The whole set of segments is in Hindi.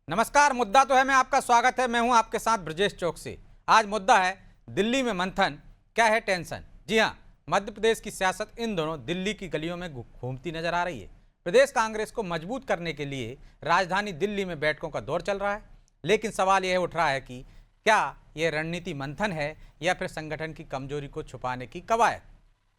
नमस्कार। मुद्दा तो है मैं आपका स्वागत है। मैं हूं आपके साथ ब्रजेश चौकसी। आज मुद्दा है दिल्ली में मंथन, क्या है टेंशन। जी हां, मध्य प्रदेश की सियासत इन दोनों दिल्ली की गलियों में घूमती नजर आ रही है। प्रदेश कांग्रेस को मजबूत करने के लिए राजधानी दिल्ली में बैठकों का दौर चल रहा है, लेकिन सवाल यह उठ रहा है कि क्या यह रणनीति मंथन है या फिर संगठन की कमजोरी को छुपाने की कवायद,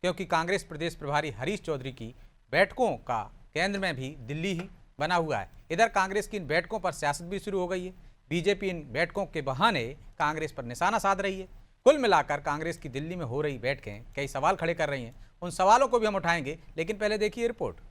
क्योंकि कांग्रेस प्रदेश प्रभारी हरीश चौधरी की बैठकों का केंद्र में भी दिल्ली ही बना हुआ है। इधर कांग्रेस की इन बैठकों पर सियासत भी शुरू हो गई है। बीजेपी इन बैठकों के बहाने कांग्रेस पर निशाना साध रही है। कुल मिलाकर कांग्रेस की दिल्ली में हो रही बैठकें कई सवाल खड़े कर रही हैं। उन सवालों को भी हम उठाएंगे, लेकिन पहले देखिए रिपोर्ट।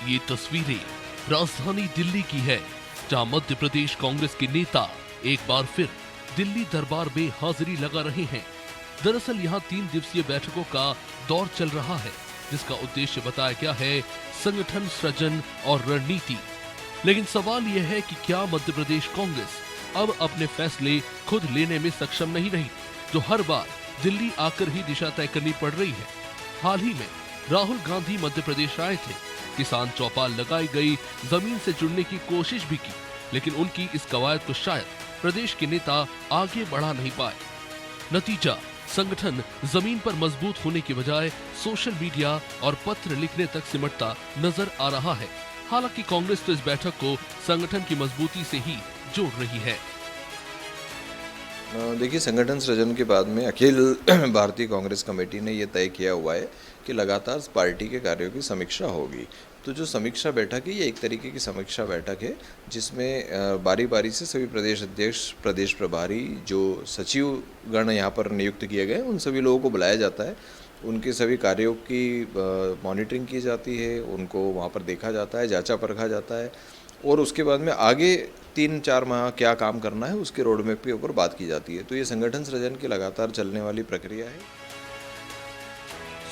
ये तस्वीरें राजधानी दिल्ली की है, जहां मध्य प्रदेश कांग्रेस के नेता एक बार फिर दिल्ली दरबार में हाजिरी लगा रहे हैं। दरअसल यहां 3 दिवसीय बैठकों का दौर चल रहा है, जिसका उद्देश्य बताया गया है संगठन सृजन और रणनीति। लेकिन सवाल यह है कि क्या मध्य प्रदेश कांग्रेस अब अपने फैसले खुद लेने में सक्षम नहीं रही, जो हर बार दिल्ली आकर ही दिशा तय करनी पड़ रही है। हाल ही में राहुल गांधी मध्य प्रदेश आए थे, किसान चौपाल लगाई गई, जमीन से जुड़ने की कोशिश भी की, लेकिन उनकी इस कवायद को शायद प्रदेश के नेता आगे बढ़ा नहीं पाए। नतीजा, संगठन जमीन पर मजबूत होने के बजाय सोशल मीडिया और पत्र लिखने तक सिमटता नजर आ रहा है। हालांकि कांग्रेस तो इस बैठक को संगठन की मजबूती से ही जोड़ रही है। देखिए, संगठन सृजन के बाद में अखिल भारतीय कांग्रेस कमेटी ने ये तय किया हुआ है कि लगातार पार्टी के कार्यों की समीक्षा होगी। तो जो समीक्षा बैठक है, ये एक तरीके की समीक्षा बैठक है, जिसमें बारी बारी से सभी प्रदेश अध्यक्ष, प्रदेश प्रभारी, जो सचिव गण यहाँ पर नियुक्त किए गए, उन सभी लोगों को बुलाया जाता है। उनके सभी कार्यों की मॉनिटरिंग की जाती है, उनको वहाँ पर देखा जाता है, जांचा परखा जाता है, और उसके बाद में आगे 3-4 माह क्या काम करना है उसके रोड मैप के ऊपर बात की जाती है। तो ये संगठन सृजन की लगातार चलने वाली प्रक्रिया है।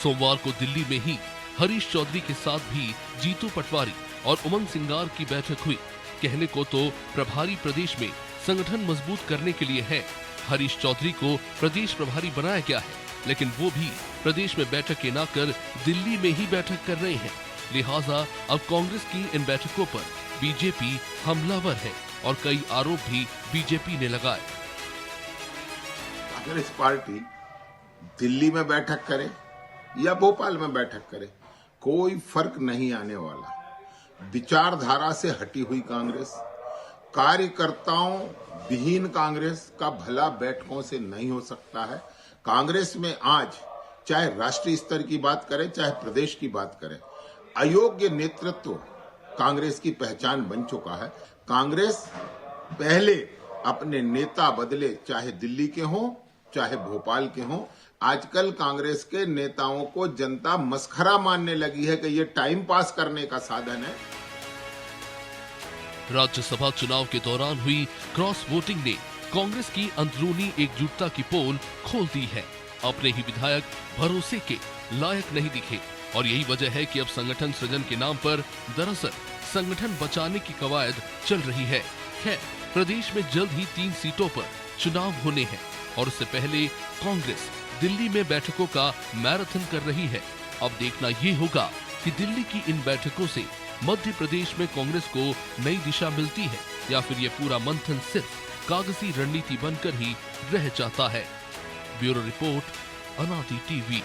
सोमवार को दिल्ली में ही हरीश चौधरी के साथ भी जीतू पटवारी और उमंग सिंगार की बैठक हुई। कहने को तो प्रभारी प्रदेश में संगठन मजबूत करने के लिए है। हरीश चौधरी को प्रदेश प्रभारी बनाया गया है, लेकिन वो भी प्रदेश में बैठकें न कर दिल्ली में ही बैठक कर रहे हैं। लिहाजा अब कांग्रेस की इन बैठकों पर बीजेपी हमलावर है और कई आरोप भी बीजेपी ने लगाए। कांग्रेस पार्टी दिल्ली में बैठक करे या भोपाल में बैठक करे, कोई फर्क नहीं आने वाला। विचारधारा से हटी हुई कांग्रेस, कार्यकर्ताओं विहीन कांग्रेस का भला बैठकों से नहीं हो सकता है। कांग्रेस में आज चाहे राष्ट्रीय स्तर की बात करें, चाहे प्रदेश की बात करें, अयोग्य नेतृत्व कांग्रेस की पहचान बन चुका है। कांग्रेस पहले अपने नेता बदले, चाहे दिल्ली के हों चाहे भोपाल के हों। आजकल कांग्रेस के नेताओं को जनता मस्खरा मानने लगी है कि ये टाइम पास करने का साधन है। राज्यसभा चुनाव के दौरान हुई क्रॉस वोटिंग ने कांग्रेस की अंदरूनी एकजुटता की पोल खोल दी है। अपने ही विधायक भरोसे के लायक नहीं दिखे, और यही वजह है कि अब संगठन सृजन के नाम पर दरअसल संगठन बचाने की कवायद चल रही है। खैर, प्रदेश में जल्द ही 3 सीटों पर चुनाव होने हैं, और उससे पहले कांग्रेस दिल्ली में बैठकों का मैराथन कर रही है। अब देखना ये होगा कि दिल्ली की इन बैठकों से मध्य प्रदेश में कांग्रेस को नई दिशा मिलती है, या फिर ये पूरा मंथन सिर्फ कागजी रणनीति बनकर ही रह जाता है। ब्यूरो रिपोर्ट, अनादि टीवी।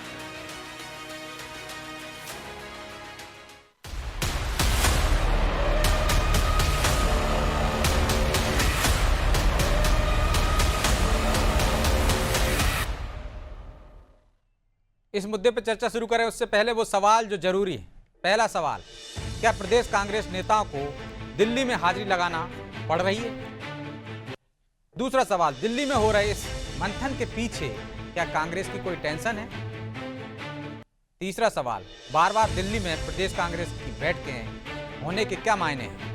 इस मुद्दे पर चर्चा शुरू करें उससे पहले वो सवाल जो जरूरी है। पहला सवाल, क्या प्रदेश कांग्रेस नेताओं को दिल्ली में हाजिरी लगाना पड़ रही है? दूसरा सवाल, दिल्ली में हो रहे इस मंथन के पीछे क्या कांग्रेस की कोई टेंशन है? तीसरा सवाल, बार बार दिल्ली में प्रदेश कांग्रेस की बैठकें होने के क्या मायने हैं?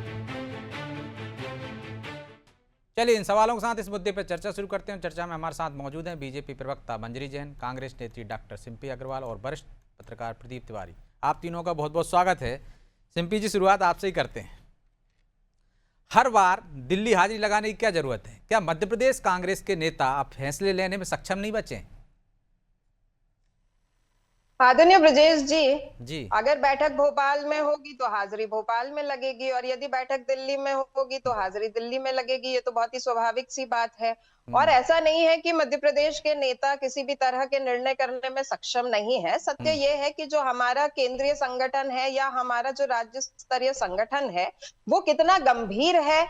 चलिए इन सवालों के साथ इस मुद्दे पर चर्चा शुरू करते हैं। चर्चा में हमारे साथ मौजूद हैं बीजेपी प्रवक्ता मंजरी जैन, कांग्रेस नेत्री डॉक्टर सिंपी अग्रवाल और वरिष्ठ पत्रकार प्रदीप तिवारी। आप तीनों का बहुत बहुत स्वागत है। सिंपी जी, शुरुआत आपसे ही करते हैं। हर बार दिल्ली हाजिरी लगाने की क्या जरूरत है? क्या मध्य प्रदेश कांग्रेस के नेता अब फैसले लेने में सक्षम नहीं बचे? आदरणीय ब्रजेश जी, जी। अगर बैठक भोपाल में होगी तो हाजिरी भोपाल में लगेगी, और यदि बैठक दिल्ली में होगी तो हाजिरी दिल्ली में लगेगी। ये तो बहुत ही स्वाभाविक सी बात है। और ऐसा नहीं है कि मध्य प्रदेश के नेता किसी भी तरह के निर्णय करने में सक्षम नहीं है। सत्य ये है कि जो हमारा केंद्रीय संगठन है या हमारा जो राज्य स्तरीय संगठन है, वो कितना गंभीर है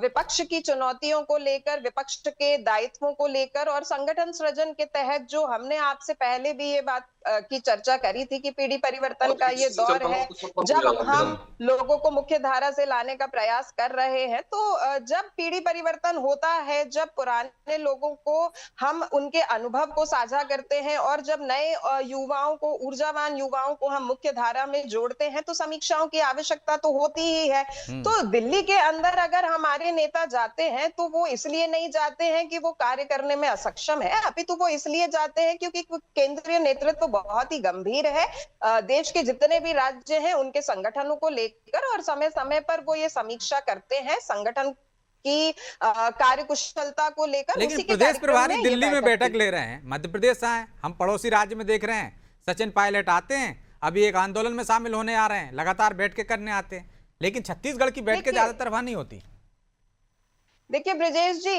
विपक्ष की चुनौतियों को लेकर, विपक्ष के दायित्वों को लेकर। और संगठन सृजन के तहत जो हमने आपसे पहले भी ये बात की चर्चा करी थी कि पीढ़ी परिवर्तन का ये दौर है, जब हम लोगों को मुख्य धारा से लाने का प्रयास कर रहे हैं। तो जब पीढ़ी परिवर्तन होता है, जब पुराने लोगों को हम उनके अनुभव को साझा करते हैं और जब नए युवाओं को, ऊर्जावान युवाओं को हम मुख्य धारा में जोड़ते हैं, तो समीक्षाओं की आवश्यकता तो होती ही है। तो दिल्ली के अंदर अगर हमारे नेता जाते हैं तो वो इसलिए नहीं जाते हैं कि वो कार्य करने में असक्षम है, अपितु वो इसलिए जाते हैं क्योंकि केंद्रीय नेतृत्व बहुत ही गंभीर है देश के जितने भी राज्य हैं उनके संगठनों को लेकर, और समय समय पर वो ये समीक्षा करते हैं संगठन की कार्यकुशलता को लेकर। लेकिन प्रदेश प्रभारी दिल्ली में बैठक ले रहे हैं, मध्य प्रदेश आए, हम पड़ोसी राज्य में देख रहे हैं सचिन पायलट आते हैं, अभी एक आंदोलन में शामिल होने आ रहे हैं, लगातार बैठकें करने आते हैं, लेकिन छत्तीसगढ़ की बैठकें ज्यादातर वहां नहीं होती। देखिए ब्रजेश जी,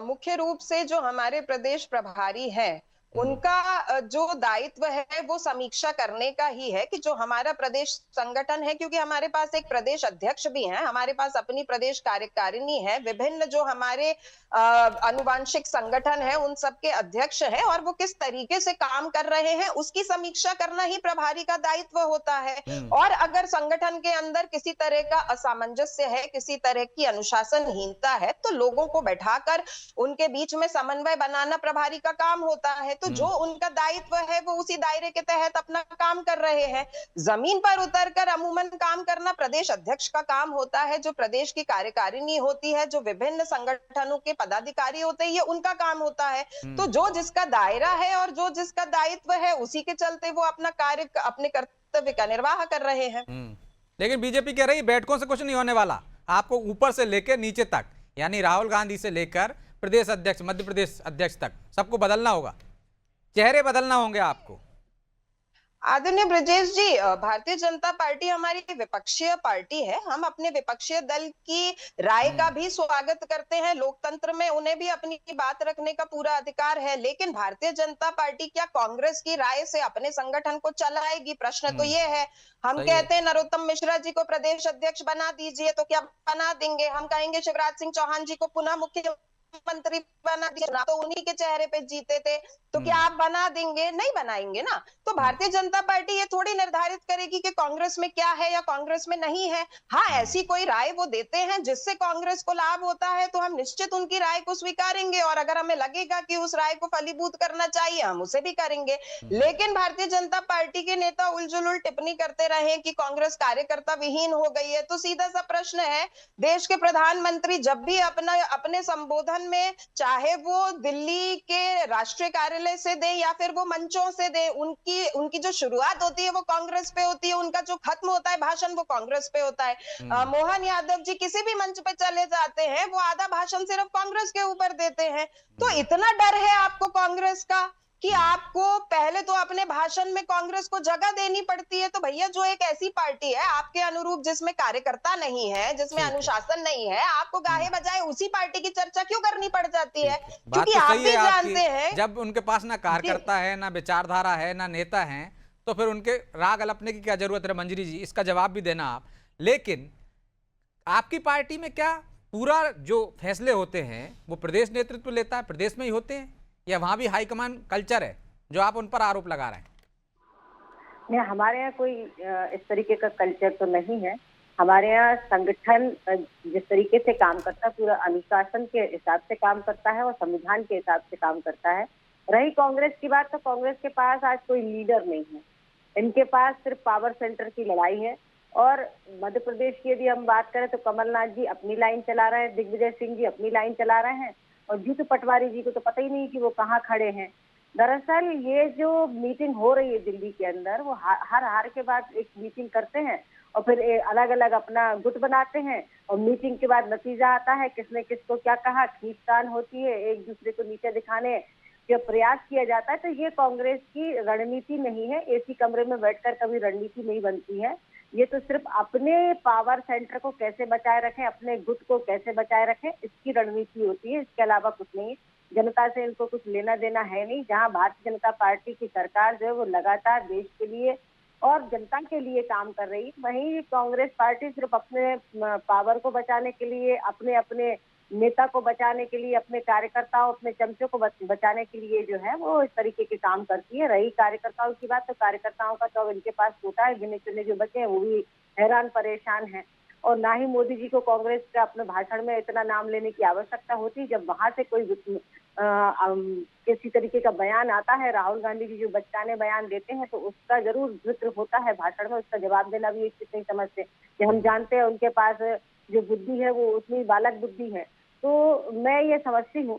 मुख्य रूप से जो हमारे प्रदेश प्रभारी हैं, उनका जो दायित्व है वो समीक्षा करने का ही है कि जो हमारा प्रदेश संगठन है, क्योंकि हमारे पास एक प्रदेश अध्यक्ष भी है, हमारे पास अपनी प्रदेश कार्यकारिणी है, विभिन्न जो हमारे अनुवांशिक संगठन है उन सबके अध्यक्ष है, और वो किस तरीके से काम कर रहे हैं उसकी समीक्षा करना ही प्रभारी का दायित्व होता है। और अगर संगठन के अंदर किसी तरह का असामंजस्य है, किसी तरह की अनुशासनहीनता है, तो लोगों को बैठाकर उनके बीच में समन्वय बनाना प्रभारी का काम होता है। तो जो उनका दायित्व है वो उसी दायरे के तहत अपना काम कर रहे हैं। जमीन पर उतरकर अमूमन काम करना प्रदेश अध्यक्ष का काम होता है, जो प्रदेश की कार्यकारिणी होती है, जो विभिन्न संगठनों के पदाधिकारी होते हैं, ये उनका काम होता है। तो जो जिसका दायरा है और जो जिसका दायित्व है उसी के चलते वो अपना कार्य, अपने कर्तव्य का निर्वाह कर रहे हैं। लेकिन बीजेपी कह रही है बैठकों से कुछ नहीं होने वाला, आपको ऊपर से लेकर नीचे तक, यानी राहुल गांधी से लेकर प्रदेश अध्यक्ष, मध्य प्रदेश अध्यक्ष तक सबको बदलना होगा, चेहरे बदलना होंगे आपको। आदरणीय ब्रजेश जी, भारतीय जनता पार्टी हमारी विपक्षीय पार्टी है। हम अपने विपक्षीय दल की राय का भी स्वागत करते हैं। लोकतंत्र में उन्हें भी अपनी बात रखने का पूरा अधिकार है, लेकिन भारतीय जनता पार्टी क्या कांग्रेस की राय से अपने संगठन को चलाएगी? प्रश्न तो ये है। हम कहते हैं नरोत्तम मिश्रा जी को प्रदेश अध्यक्ष बना दीजिए, तो क्या बना देंगे? हम कहेंगे शिवराज सिंह चौहान जी को पुनः मुख्यमंत्री बना दिया, तो उन्हीं के चेहरे पे जीते थे, तो क्या आप बना देंगे? नहीं बनाएंगे ना। तो भारतीय जनता पार्टी ये थोड़ी निर्धारित करेगी कि कांग्रेस में क्या है या कांग्रेस में नहीं है। हाँ, ऐसी कोई राय वो देते हैं जिससे कांग्रेस को लाभ होता है, तो हम निश्चित उनकी राय को स्वीकारेंगे, और अगर हमें लगेगा कि उस राय को फलीभूत करना चाहिए हम उसे भी करेंगे। लेकिन भारतीय जनता पार्टी के नेता उलझुल टिप्पणी करते रहे कि कांग्रेस कार्यकर्ता विहीन हो गई है, तो सीधा सा प्रश्न है, देश के प्रधानमंत्री जब भी अपने संबोधन में, चाहे वो दिल्ली के राष्ट्रीय कार्यालय से दे या फिर वो मंचों से दे, उनकी जो शुरुआत होती है वो कांग्रेस पे होती है, उनका जो खत्म होता है भाषण वो कांग्रेस पे होता है। मोहन यादव जी किसी भी मंच पे चले जाते हैं, वो आधा भाषण सिर्फ कांग्रेस के ऊपर देते हैं। तो इतना डर है आपको कांग्रेस का कि आपको पहले तो अपने भाषण में कांग्रेस को जगह देनी पड़ती है। तो भैया, जो एक ऐसी पार्टी है आपके अनुरूप जिसमें कार्यकर्ता नहीं है, जिसमें अनुशासन नहीं है, आपको गाहे बजाए उसी पार्टी की चर्चा क्यों करनी पड़ जाती है? क्योंकि आप भी जानते हैं जब उनके पास ना कार्यकर्ता है, ना विचारधारा है, ना नेता है, तो फिर उनके राग अलापने की क्या जरूरत है? मंजरी जी, इसका जवाब भी देना आप। लेकिन आपकी पार्टी में क्या पूरा जो फैसले होते हैं वो प्रदेश नेतृत्व लेता है, प्रदेश में ही होते हैं, या वहां भी हाईकमान कल्चर है जो आप उन पर आरोप लगा रहे हैं? नहीं, हमारे यहाँ कोई इस तरीके का कल्चर तो नहीं है। हमारे यहाँ संगठन जिस तरीके से काम करता है, पूरा अनुशासन के हिसाब से काम करता है और संविधान के हिसाब से काम करता है। रही कांग्रेस की बात, तो कांग्रेस के पास आज कोई लीडर नहीं है, इनके पास सिर्फ पावर सेंटर की लड़ाई है। और मध्य प्रदेश की यदि हम बात करें तो कमलनाथ जी अपनी लाइन चला रहे हैं, दिग्विजय सिंह जी अपनी लाइन चला रहे हैं, और जीतू पटवारी जी को तो पता ही नहीं कि वो कहाँ खड़े हैं। दरअसल ये जो मीटिंग हो रही है दिल्ली के अंदर, वो हर हार के बाद एक मीटिंग करते हैं और फिर अलग अलग अपना गुट बनाते हैं और मीटिंग के बाद नतीजा आता है, किसने किसको क्या कहा, खींचतान होती है, एक दूसरे को नीचे दिखाने का प्रयास किया जाता है। तो ये कांग्रेस की रणनीति नहीं है, एसी कमरे में बैठकर कभी रणनीति नहीं बनती है। ये तो सिर्फ अपने पावर सेंटर को कैसे बचाए रखें, अपने गुट को कैसे बचाए रखें, इसकी रणनीति होती है, इसके अलावा कुछ नहीं। जनता से इनको कुछ लेना देना है नहीं। जहां भारतीय जनता पार्टी की सरकार जो है वो लगातार देश के लिए और जनता के लिए काम कर रही है, वहीं कांग्रेस पार्टी सिर्फ अपने पावर को बचाने के लिए, अपने अपने नेता को बचाने के लिए, अपने कार्यकर्ताओं, अपने चमचों को बचाने के लिए जो है वो इस तरीके के काम करती है। रही कार्यकर्ताओं की बात, तो कार्यकर्ताओं का तो इनके पास छोटा है, गिने चुने जो बचे हैं वो भी हैरान परेशान हैं। और ना ही मोदी जी को कांग्रेस का अपने भाषण में इतना नाम लेने की आवश्यकता होती। जब वहां से कोई किसी तरीके का बयान आता है, राहुल गांधी जी जो बचकाने बयान देते हैं, तो उसका जरूर जिक्र होता है भाषण में, उसका जवाब देना भी एक नहीं समझते कि हम जानते हैं उनके पास जो बुद्धि है वो उतनी बालक बुद्धि है। तो मैं ये समझती हूँ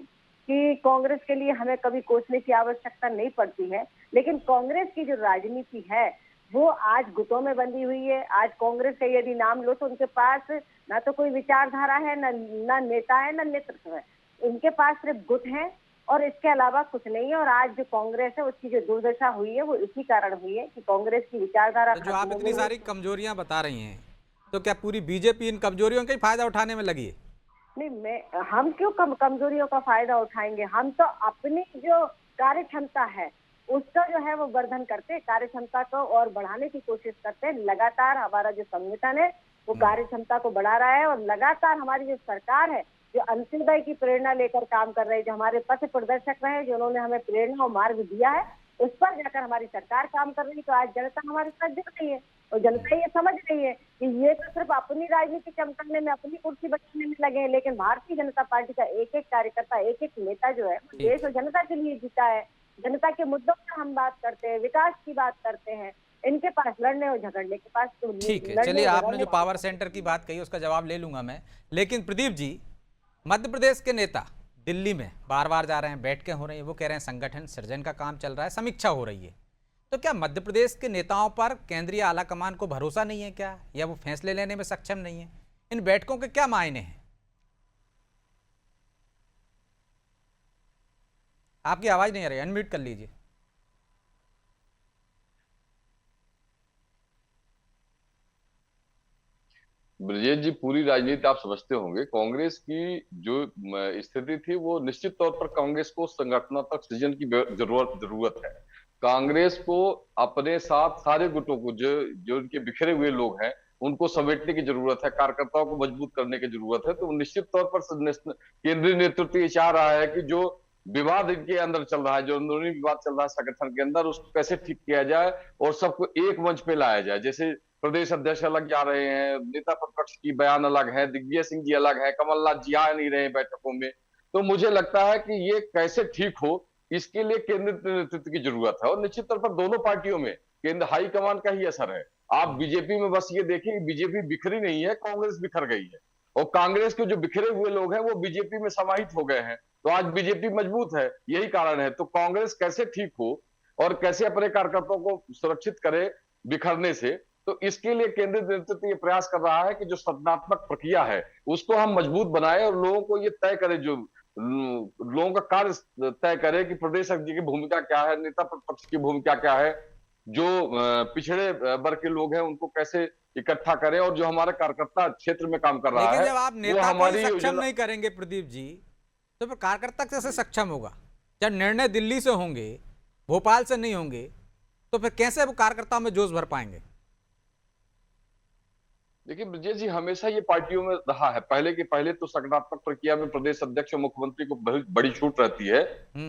कि कांग्रेस के लिए हमें कभी कोसने की आवश्यकता नहीं पड़ती है, लेकिन कांग्रेस की जो राजनीति है वो आज गुटों में बंधी हुई है। आज कांग्रेस का यदि नाम लो तो उनके पास ना तो कोई विचारधारा है, ना नेता है, ना नेतृत्व है। उनके पास सिर्फ गुट है और इसके अलावा कुछ नहीं है। और आज जो कांग्रेस है उसकी जो दुर्दशा हुई है वो इसी कारण हुई है कि कांग्रेस की विचारधारा तो जो आप इतनी सारी कमजोरियां बता रही हैं, तो क्या पूरी बीजेपी इन कमजोरियों का ही फायदा उठाने में लगी है? नहीं, हम क्यों कमजोरियों का फायदा उठाएंगे? हम तो अपनी जो कार्य क्षमता है उसका जो है वो वर्धन करते, कार्य क्षमता को और बढ़ाने की कोशिश करते हैं। लगातार हमारा जो संगठन है वो कार्य क्षमता को बढ़ा रहा है और लगातार हमारी जो सरकार है जो अंत्योदय की प्रेरणा लेकर काम कर रहे हैं, जो हमारे पथ प्रदर्शक रहे, जो उन्होंने हमें प्रेरणा और मार्ग दिया है, उस पर जाकर हमारी सरकार काम कर रही है। तो आज जनता हमारे साथ जुड़ रही है और जनता ये समझ रही है कि ये तो सिर्फ अपनी राजनीति चमकाने में, अपनी कुर्सी बचाने में लगे हैं, लेकिन भारतीय जनता पार्टी का एक एक कार्यकर्ता, एक एक नेता जो है वो देश और जनता के लिए जीता है। जनता के मुद्दों पर हम बात करते हैं, विकास की बात करते हैं। इनके पास लड़ने और झगड़ने के पास तो ठीक है, चलिए आपने जो पावर सेंटर की बात कही उसका जवाब ले लूंगा मैं। लेकिन प्रदीप जी, मध्य प्रदेश के नेता दिल्ली में बार बार जा रहे हैं, बैठकें हो रही हैं, वो कह रहे हैं संगठन सृजन का काम चल रहा है, समीक्षा हो रही है। तो क्या मध्य प्रदेश के नेताओं पर केंद्रीय आला कमान को भरोसा नहीं है क्या, या वो फैसले लेने में सक्षम नहीं है? इन बैठकों के क्या मायने हैं? आपकी आवाज नहीं आ रही, अनम्यूट कर लीजिए। ब्रजेश जी, पूरी राजनीति आप समझते होंगे। कांग्रेस की जो स्थिति थी वो निश्चित तौर पर कांग्रेस को संगठनात्मक सृजन की जरूरत है। कांग्रेस को अपने साथ सारे गुटों को, जो उनके बिखरे हुए लोग हैं, उनको समेटने की जरूरत है, कार्यकर्ताओं को मजबूत करने की जरूरत है। तो निश्चित तौर पर केंद्रीय नेतृत्व ये चाह रहा है कि जो विवाद इनके अंदर चल रहा है, जो अंदरूनी विवाद चल रहा है संगठन के अंदर, उसको कैसे ठीक किया जाए और सबको एक मंच पे लाया जाए। जैसे प्रदेश अध्यक्ष अलग जा रहे हैं, नेता प्रतिपक्ष की बयान अलग है, दिग्विजय सिंह जी अलग है, कमलनाथ जी आ नहीं रहे बैठकों में। तो मुझे लगता है कि ये कैसे ठीक हो, इसके लिए केंद्रीय नेतृत्व की जरूरत है। और निश्चित तौर पर दोनों पार्टियों में केंद्र हाईकमान का ही असर है। आप बीजेपी में बस ये देखिए, बीजेपी बिखरी नहीं है, कांग्रेस बिखर गई है और कांग्रेस के जो बिखरे हुए लोग हैं वो बीजेपी में समाहित हो गए हैं। तो आज बीजेपी मजबूत है, यही कारण है। तो कांग्रेस कैसे ठीक हो और कैसे अपने कार्यकर्ताओं को सुरक्षित करे बिखरने से, तो इसके लिए केंद्रीय नेतृत्व ये प्रयास कर रहा है कि जो सदनात्मक प्रक्रिया है उसको हम मजबूत बनाए और लोगों को ये तय करे, जो लोगों का कार्य तय करे कि प्रदेश अध्यक्ष की भूमिका क्या है, नेता प्रतिपक्ष की भूमिका क्या है, जो पिछड़े वर्ग के लोग हैं उनको कैसे इकट्ठा करें, और जो हमारा कार्यकर्ता क्षेत्र में काम कर रहा है। लेकिन जब आप नेता को ही सक्षम नहीं करेंगे प्रदीप जी, तो फिर कार्यकर्ता कैसे सक्षम होगा? जब निर्णय दिल्ली से होंगे, भोपाल से नहीं होंगे, तो फिर कैसे वो कार्यकर्ताओं में जोश भर पाएंगे? देखिए ब्रजेश जी, हमेशा ये पार्टियों में रहा है। पहले तो संगठनात्मक प्रक्रिया में प्रदेश अध्यक्ष और मुख्यमंत्री को बहुत बड़ी छूट रहती है,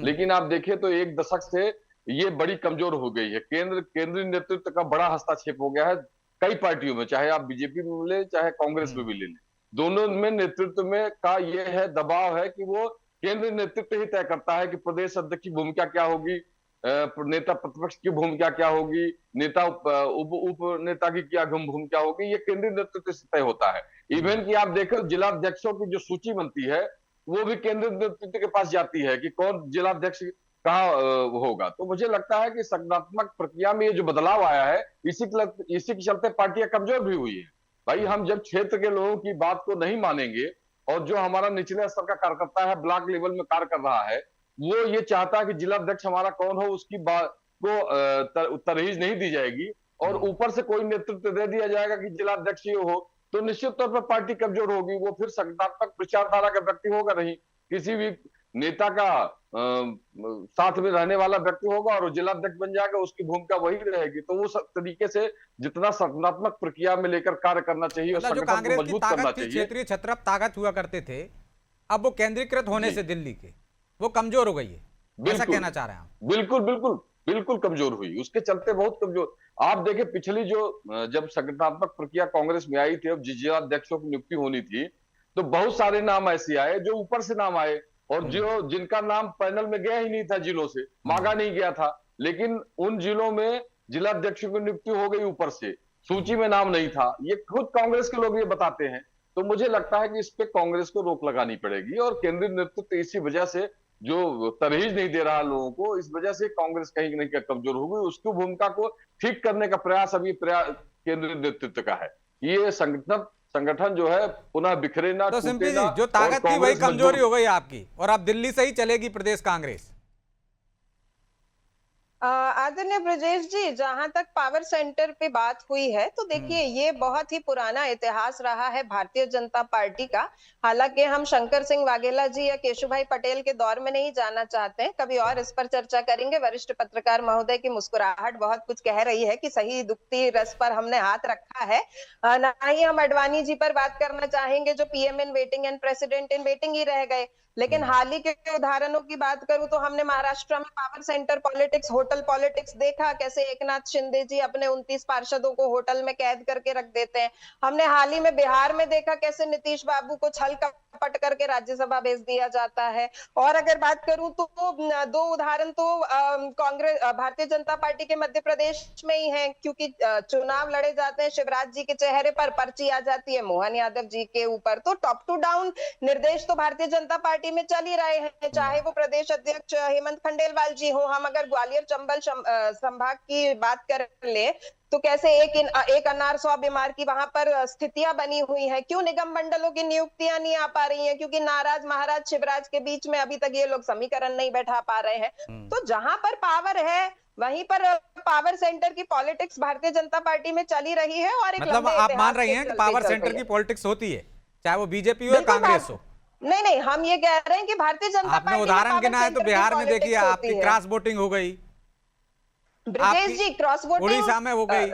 लेकिन आप देखें तो एक दशक से ये बड़ी कमजोर हो गई है। केंद्रीय नेतृत्व का बड़ा हस्तक्षेप हो गया है कई पार्टियों में, चाहे आप बीजेपी में ले चाहे कांग्रेस में भी ले लें। दोनों में नेतृत्व में का ये है दबाव है कि वो केंद्रीय नेतृत्व ही तय करता है कि प्रदेश अध्यक्ष की भूमिका क्या होगी, नेता प्रतिपक्ष की भूमिका क्या होगी, नेता उप नेता की क्या भूमिका होगी, ये केंद्रीय नेतृत्व से तय होता है। इवन कि आप देखो जिलाध्यक्षों की जो सूची बनती है वो भी केंद्रीय नेतृत्व के पास जाती है कि कौन जिलाध्यक्ष कहाँ होगा। तो मुझे लगता है कि संगठनात्मक प्रक्रिया में ये जो बदलाव आया है, इसी के चलते पार्टियां कमजोर भी हुई है। भाई हम जब क्षेत्र के लोगों की बात को नहीं मानेंगे और जो हमारा निचले स्तर का कार्यकर्ता है, ब्लॉक लेवल में कार्य कर रहा है, वो ये चाहता है कि जिला अध्यक्ष हमारा कौन हो उसकी बात को तरहीज नहीं दी जाएगी और ऊपर से कोई नेतृत्व दे दिया जाएगा कि जिला अध्यक्ष ही हो, तो निश्चित तौर पर पार्टी कमजोर होगी। वो फिर संगठनात्मक विचारधारा का व्यक्ति होगा नहीं, किसी भी नेता का साथ में रहने वाला व्यक्ति होगा और वो जिला अध्यक्ष बन जाएगा, उसकी भूमिका वही रहेगी। तो उस तरीके से जितना संगठनात्मक प्रक्रिया में लेकर कार्य करना चाहिए और मतलब जो संगठन को कांग्रेस की मजबूत करना ताकत थी, चाहिए। क्षेत्रीय छत्रप ताकत हुआ करते थे, अब वो केंद्रीकृत होने से दिल्ली के वो कमजोर हो गई है, ऐसा बिल्कुल कहना चाह रहे हैं आप? बिल्कुल बिल्कुल बिल्कुल कमजोर हुई, उसके चलते बहुत कमजोर। आप देखें पिछली जो जब संगठनात्मक प्रक्रिया कांग्रेस में आई थी, अब जिला अध्यक्षों की नियुक्ति होनी थी, तो बहुत सारे नाम ऐसे आए जो ऊपर से नाम आए और जो जिनका नाम पैनल में गया ही नहीं था, जिलों से मांगा नहीं गया था, लेकिन उन जिलों में जिला अध्यक्षों की नियुक्ति हो गई ऊपर से, सूची में नाम नहीं था। ये खुद कांग्रेस के लोग ये बताते हैं। तो मुझे लगता है कि इस पे कांग्रेस को रोक लगानी पड़ेगी और केंद्रीय नेतृत्व इसी वजह से जो तरहीज नहीं दे रहा लोगों को, इस वजह से कांग्रेस कहीं न कहीं कमजोर हो गई। उसकी भूमिका को ठीक करने का प्रयास अभी केंद्रीय नेतृत्व का है। ये संगठन जो है पुनः बिखरे ना, तो टूटे सिंपली ना, जी, जो ताकत और थी वही कांग्रेस कमजोरी मजबूत। हो गई आपकी, और अब दिल्ली से ही चलेगी प्रदेश कांग्रेस। आदरणीय ब्रजेश जी, जहां तक पावर सेंटर पे बात हुई है तो देखिए ये बहुत ही पुराना इतिहास रहा है भारतीय जनता पार्टी का। हालांकि हम शंकर सिंह वाघेला जी या केशुभाई पटेल के दौर में नहीं जाना चाहते हैं, कभी और इस पर चर्चा करेंगे। वरिष्ठ पत्रकार महोदय की मुस्कुराहट बहुत कुछ कह रही है कि सही दुखती रस पर हमने हाथ रखा है। ना ही हम अडवाणी जी पर बात करना चाहेंगे जो PM in waiting and president in waiting ही रह गए। लेकिन हाल ही के उदाहरणों की बात करूं तो हमने महाराष्ट्र में power centre politics, hotel politics देखा, कैसे एकनाथ शिंदे जी अपने 29 पार्षदों को होटल में कैद करके रख देते हैं। हमने हाल ही में बिहार में देखा कैसे नीतीश बाबू को छल कपट करके राज्यसभा भेज दिया जाता है। और अगर बात करूं तो दो उदाहरण तो कांग्रेस भारतीय जनता पार्टी के मध्य प्रदेश में ही है, क्योंकि चुनाव लड़े जाते हैं, शिवराज जी के चेहरे पर पर्ची आ जाती है मोहन यादव जी के ऊपर। तो टॉप टू डाउन निर्देश तो भारतीय जनता पार्टी में चल ही रहे हैं, चाहे वो प्रदेश अध्यक्ष हेमंत खंडेलवाल जी हो। हम अगर ग्वालियर चंबल संभाग की बात कर ले तो कैसे एक अनार 100 बीमार की वहां पर स्थितियां बनी हुई है। क्यों निगम मंडलों की नियुक्तियां नहीं आ पा रही हैं? क्योंकि नाराज महाराज शिवराज के बीच में अभी तक ये लोग समीकरण नहीं बैठा पा रहे हैं। तो जहां पर पावर है वहीं पर पावर सेंटर की पॉलिटिक्स भारतीय जनता पार्टी में चली रही है। और एक मतलब लंबे आप मान इतिहास रही के हैं कि चलते पावर चल सेंटर रही की है। पॉलिटिक्स होती है, चाहे वो बीजेपी हो या बिल्कुल कांग्रेस हो? नहीं नहीं, हम ये कह रहे हैं कि भारतीय जनता आपने पार्टी में उदाहरण पावर गिनाया तो सेंटर की बिहार में देखिए पॉलिटिक्स आपकी होती है। क्रॉस वोटिंग हो गई, ब्रजेश जी, क्रॉस वोटिंग उड़ीसा में हो गई।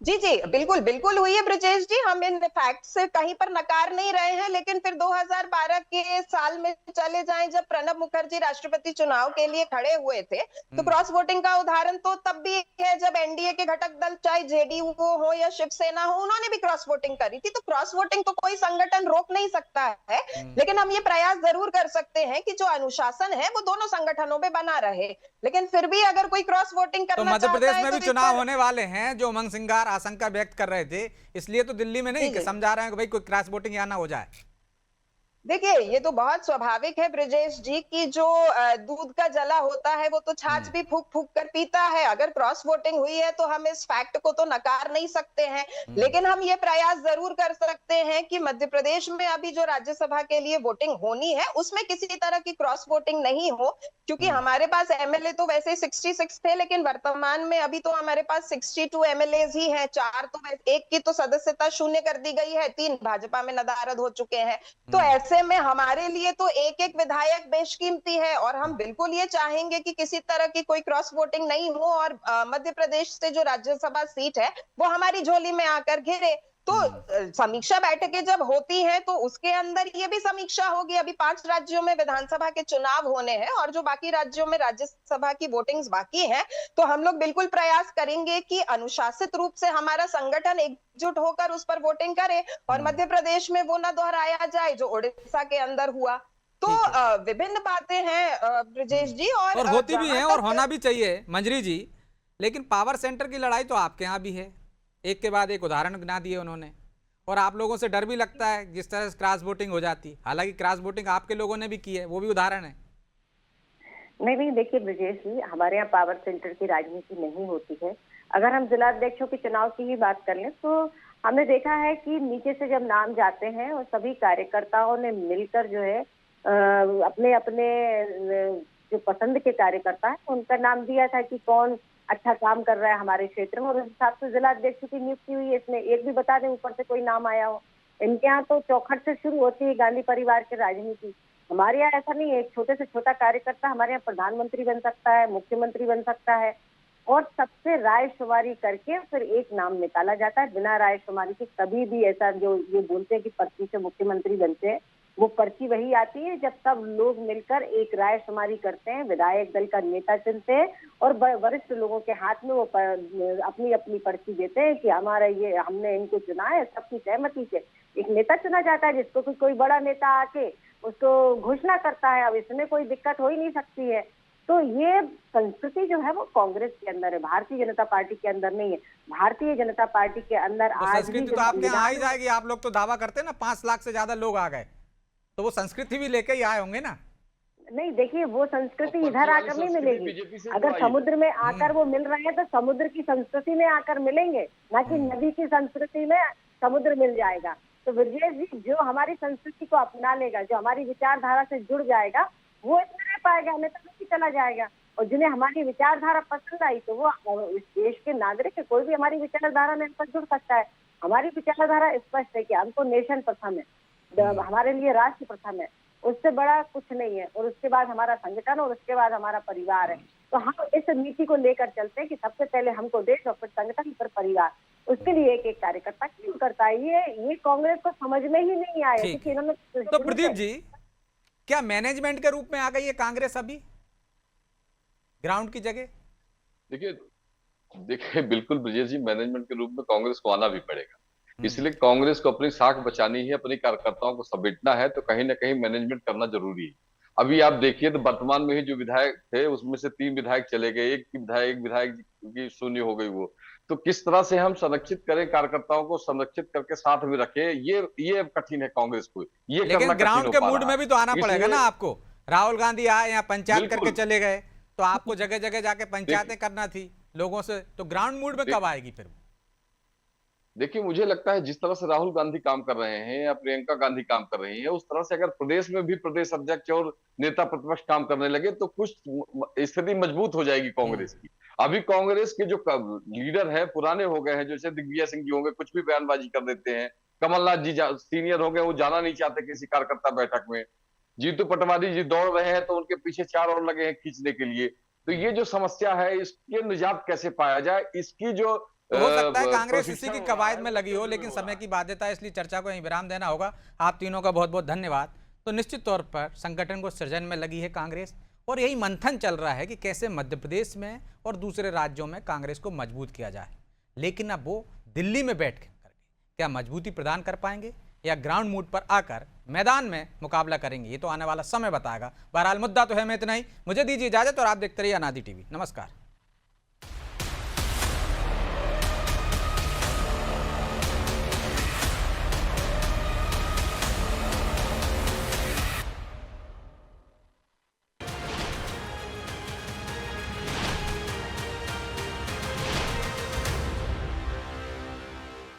जी जी बिल्कुल बिल्कुल हुई है ब्रजेश जी, हम इन फैक्ट से कहीं पर नकार नहीं रहे हैं। लेकिन फिर 2012 के साल में चले जाएं जब प्रणब मुखर्जी राष्ट्रपति चुनाव के लिए खड़े हुए थे, तो क्रॉस वोटिंग का उदाहरण तो तब भी है जब एनडीए के घटक दल चाहे जेडीयू हो या शिवसेना हो, उन्होंने भी क्रॉस वोटिंग करी थी। तो क्रॉस वोटिंग तो कोई संगठन रोक नहीं सकता है, लेकिन हम ये प्रयास जरूर कर सकते हैं कि जो अनुशासन है वो दोनों संगठनों में बना रहे। लेकिन फिर भी अगर कोई क्रॉस वोटिंग तो करना मध्य चाहता प्रदेश है में तो भी इस चुनाव पर- होने वाले हैं, जो उमंग सिंगार आशंका व्यक्त कर रहे थे, इसलिए तो दिल्ली में नहीं जी, जी। समझा रहे हैं कि भाई कोई क्रॉस वोटिंग यहाँ ना हो जाए। देखिए ये तो बहुत स्वाभाविक है ब्रजेश जी की जो दूध का जला होता है वो तो छाछ भी फूक फूक कर पीता है। अगर क्रॉस वोटिंग हुई है तो हम इस फैक्ट को तो नकार नहीं सकते हैं, लेकिन हम ये प्रयास जरूर कर सकते हैं कि मध्य प्रदेश में अभी जो राज्यसभा के लिए वोटिंग होनी है उसमें किसी तरह की क्रॉस वोटिंग नहीं हो। क्योंकि हमारे पास एमएलए तो वैसे 66 थे, लेकिन वर्तमान में अभी तो हमारे पास 62 एमएलए ही हैं। 4 तो एक की तो सदस्यता शून्य कर दी गई है, 3 भाजपा में नदारद हो चुके हैं। तो ऐसे में हमारे लिए तो एक एक विधायक बेशकीमती है और हम बिल्कुल ये चाहेंगे कि किसी तरह की कोई क्रॉस वोटिंग नहीं हो और मध्य प्रदेश से जो राज्यसभा सीट है वो हमारी झोली में आकर घिरे। तो समीक्षा बैठकें जब होती हैं तो उसके अंदर ये भी समीक्षा होगी। अभी 5 राज्यों में विधानसभा के चुनाव होने हैं और जो बाकी राज्यों में राज्यसभा की वोटिंग्स बाकी हैं, तो हम लोग बिल्कुल प्रयास करेंगे कि अनुशासित रूप से हमारा संगठन एकजुट होकर उस पर वोटिंग करे और मध्य प्रदेश में वो ना दोहराया जाए जो उड़ीसा के अंदर हुआ। तो विभिन्न बातें हैं ब्रजेश जी, और होती भी जहां हैं और तक- होना भी चाहिए मंजरी जी। लेकिन पावर सेंटर की लड़ाई तो आपके यहाँ भी है, एक के बाद एक उदाहरण गिना दिए उन्होंने, और आप लोगों से डर भी लगता है जिस तरह से क्रॉस वोटिंग हो जाती। हालांकि क्रॉस वोटिंग आपके लोगों ने भी की है, वो भी उदाहरण है। नहीं नहीं, देखिए ब्रजेश जी, हमारे यहाँ पावर सेंटर की राजनीति नहीं होती है। अगर हम जिलाध्यक्षों के चुनाव की ही बात कर लें तो हमने देखा है कि नीचे से जब नाम जाते हैं और सभी कार्यकर्ताओं ने मिलकर जो है अपने अपने जो पसंद के कार्यकर्ता हैं उनका नाम दिया था कि कौन अच्छा काम कर रहा है हमारे क्षेत्र में, और उस हिसाब से जिलाध्यक्ष की नियुक्ति हुई है। इसमें एक भी बता दें ऊपर से कोई नाम आया हो? इनके यहाँ तो चौखट से शुरू होती है गांधी परिवार की राजनीति। हमारे यहाँ ऐसा नहीं है। एक छोटे से छोटा कार्यकर्ता हमारे यहाँ प्रधानमंत्री बन सकता है, मुख्यमंत्री बन सकता है, और सबसे रायशुमारी करके फिर एक नाम निकाला जाता है। बिना रायशुमारी के कभी भी ऐसा जो ये बोलते हैं कि पर्ची से मुख्यमंत्री बनते हैं, वो पर्ची वही आती है जब सब लोग मिलकर एक रायशुमारी करते हैं, विधायक दल का नेता चुनते हैं और वरिष्ठ लोगों के हाथ में वो अपनी अपनी पर्ची देते हैं कि हमारा ये, हमने इनको चुना है। सबकी सहमति से एक नेता चुना जाता है जिसको कोई बड़ा नेता आके उसको घोषणा करता है। अब इसमें कोई दिक्कत हो ही नहीं सकती है। तो ये संस्कृति जो है वो कांग्रेस के अंदर है, भारतीय जनता पार्टी के अंदर नहीं है। भारतीय जनता पार्टी के अंदर तो आज भी संस्कृति तो आपके यहाँ आ ही जाएगी। आप लोग तो दावा करते हैं ना 5 लाख से ज्यादा लोग आ गए, तो वो संस्कृति भी लेके ही आए होंगे ना। नहीं, देखिए वो संस्कृति इधर आकर नहीं मिलेगी। अगर समुद्र में आकर वो मिल रहे हैं तो समुद्र की संस्कृति में आकर मिलेंगे, ना कि नदी की संस्कृति में समुद्र मिल जाएगा। तो ब्रजेश जी, जो हमारी संस्कृति को अपना लेगा, जो हमारी विचारधारा से जुड़ जाएगा, वो इसमें रह पाएगा, नहीं तो नहीं चला जाएगा। और जिन्हें हमारी विचारधारा पसंद आई तो वो इस देश के नागरिक है, कोई भी हमारी विचारधारा में जुड़ सकता है। हमारी विचारधारा स्पष्ट है कि हमको नेशन प्रथम है, हमारे लिए राष्ट्र प्रथम है, उससे बड़ा कुछ नहीं है। और उसके बाद हमारा संगठन और उसके बाद हमारा परिवार है। तो हम इस नीति को लेकर चलते हैं कि सबसे पहले हमको देश और फिर संगठन फिर परिवार। उसके लिए एक एक कार्यकर्ता क्यों करता है? ये कांग्रेस को समझ में ही नहीं आया। क्योंकि इन्होंने तो प्रदीप जी, क्या मैनेजमेंट के रूप में आ गई है कांग्रेस अभी ग्राउंड की जगह? देखिए बिल्कुल ब्रजेश जी, मैनेजमेंट के रूप में कांग्रेस को आना भी पड़ेगा। इसलिए कांग्रेस को अपनी साख बचानी है, अपने कार्यकर्ताओं को समेटना है, तो कहीं ना कहीं मैनेजमेंट करना जरूरी है। अभी आप देखिए तो वर्तमान में ही जो विधायक थे उसमें से 3 विधायक चले गए, एक विधायक की शून्य हो गई। वो तो किस तरह से हम संरक्षित करें, कार्यकर्ताओं को संरक्षित करके साथ में रखें, ये कठिन है कांग्रेस को। ये लेकिन ग्राउंड के मूड में भी तो आना पड़ेगा ना आपको। राहुल गांधी आए यहाँ पंचायत करके चले गए, तो आपको जगह जगह जाके पंचायतें करना थी लोगों से, तो ग्राउंड मूड में कब आएगी फिर? देखिए मुझे लगता है जिस तरह से राहुल गांधी काम कर रहे हैं या प्रियंका गांधी काम कर रही हैं, उस तरह से अगर प्रदेश में भी प्रदेश अध्यक्ष और नेता प्रतिपक्ष काम करने लगे तो कुछ स्थिति मजबूत हो जाएगी कांग्रेस की। अभी कांग्रेस के जो लीडर है पुराने हो गए हैं, जैसे दिग्विजय सिंह जी होंगे, कुछ भी बयानबाजी कर देते हैं। कमलनाथ जी सीनियर हो गए, वो जाना नहीं चाहते किसी कार्यकर्ता बैठक में। जीतू पटवारी जी दौड़ रहे हैं तो उनके पीछे 4 और लगे हैं खींचने के लिए। तो ये जो समस्या है, इसके निजात कैसे पाया जाए, इसकी जो तो हो सकता है कांग्रेस इसी की कवायद में लगी हो, लेकिन समय की बाध्यता है, इसलिए चर्चा को यहीं विराम देना होगा। आप तीनों का बहुत बहुत धन्यवाद। तो निश्चित तौर पर संगठन को सृजन में लगी है कांग्रेस, और यही मंथन चल रहा है कि कैसे मध्य प्रदेश में और दूसरे राज्यों में कांग्रेस को मजबूत किया जाए। लेकिन अब वो दिल्ली में बैठ करके क्या मजबूती प्रदान कर पाएंगे या ग्राउंड मूड पर आकर मैदान में मुकाबला करेंगे, ये तो आने वाला समय बताएगा। बहरहाल मुद्दा तो है मैं इतना ही। मुझे दीजिए इजाजत और आप देखते रहिए अनादि टीवी। नमस्कार।